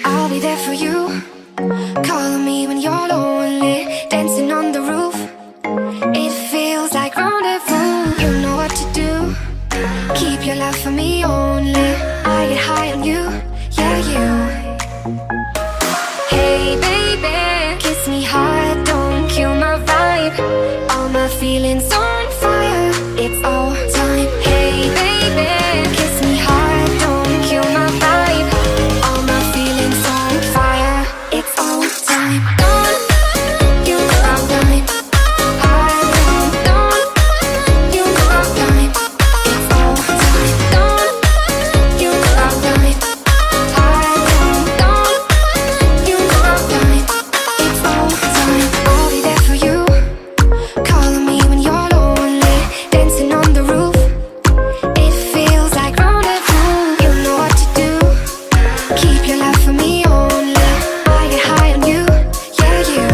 I'll be there for you, calling me when you're lonely, dancing on the roof. It feels like rendezvous. You know what to do, keep your love for me only. I get high on you, yeah, you. Hey baby, kiss me hard, don't kill my vibe. All my feelings on fire, it's all time. Hey baby, kiss me hard, don't kill my vibe. All my feelings on fire, it's all time. Don't you know I'm dying. Don't you know I'm dying. It's all time. Don't you know I'm dying. Don't you know I'm dying. It's all time. I'll be there for you, calling me when you're lonely, dancing on the roof. It feels like rendezvous. You know what to do, keep your love for me only. I get high on you, yeah, you.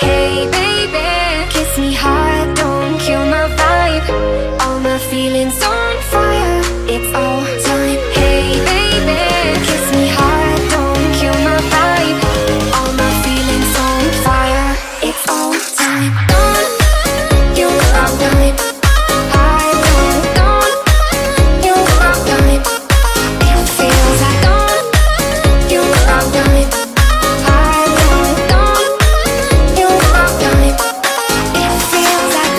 Hey baby, kiss me hard, don't kill my vibe. All my feelings on fire, it's all time. Hey baby, kiss me hard, don't kill my vibe. All my feelings on fire, it's all time. Don't you know I'm dying. Don't you know I'm dying. It feels like don't you know I'm dying. Don't you know I'm dying. It feels like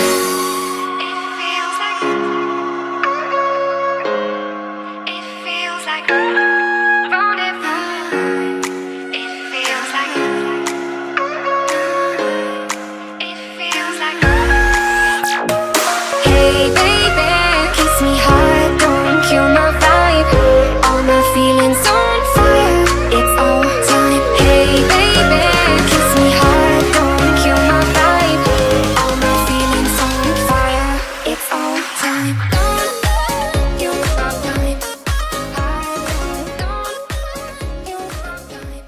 rendezvous. It feels like hey baby, kiss me hard, don't kill my vibe. All my feelings on fire, it's all time. Hey baby, kiss me hard, don't kill my vibe. All my feelings on fire, it's all time. Don't you know I'm dying. Don't you know I'm dying.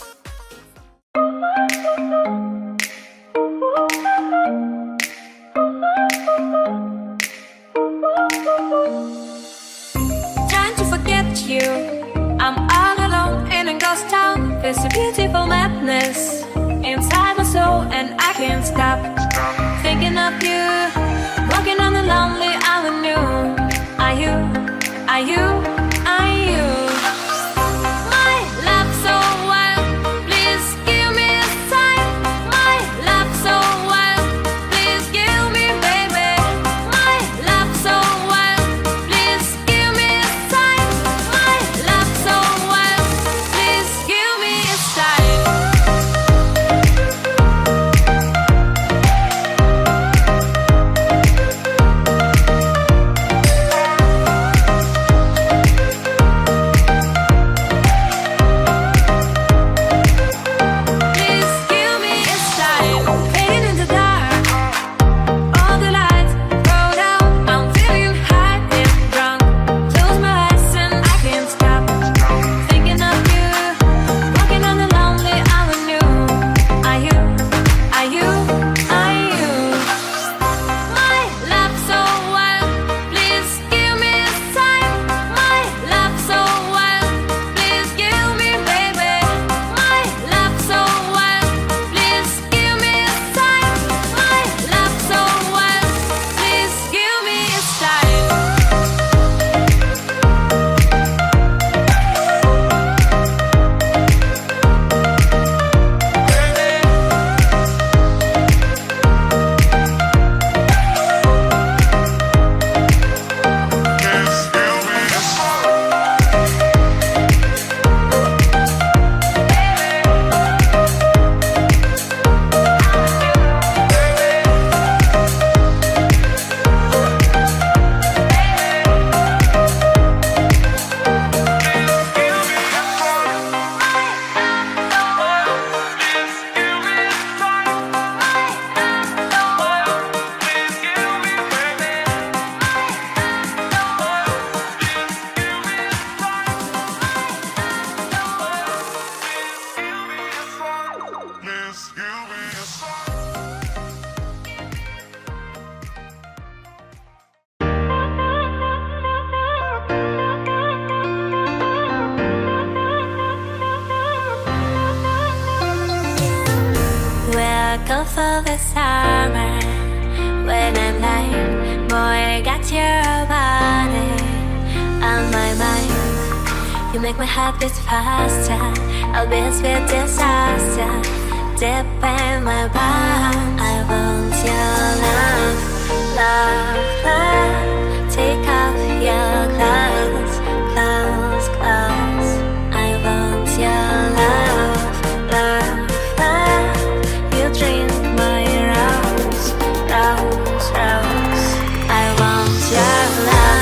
Trying to forget you, I'm all alone in a ghost town. There's a beautiful madness inside my soul, and I can't stop thinking of you. Walking on the lonely avenue. Are you, are you, are you my love so wild? Please give me a sign. My love so wild, please give me, baby. My love so wild, please give me a sign. My love so wild, please give me a sign. cold for the summer. When I'm lying, boy, I got your body on my mind. You make my heart beat faster. I'll be a sweet disaster. Deep in my palm, I want your love, love, love. Take off your clothes, clothes, clothes. I want your love, love, love. You drink my rose, rose, rose. I want your love.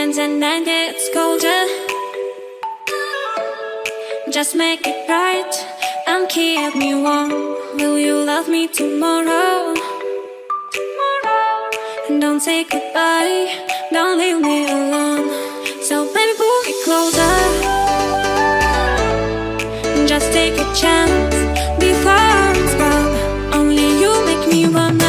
When the night gets colder, just make it bright and keep me warm. Will you love me tomorrow? And don't say goodbye, don't leave me alone. So baby, pull me closer. Just take a chance before it's gone. Only you make me wanna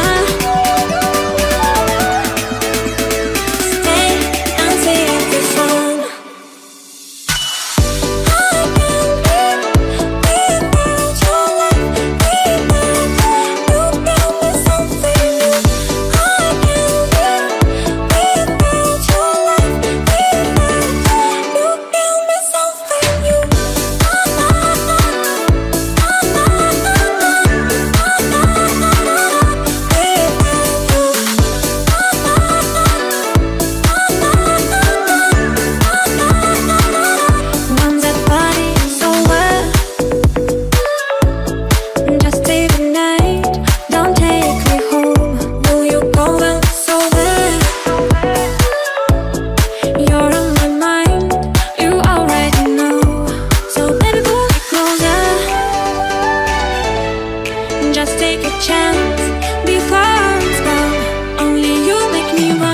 chance before it's gone. Only you make me want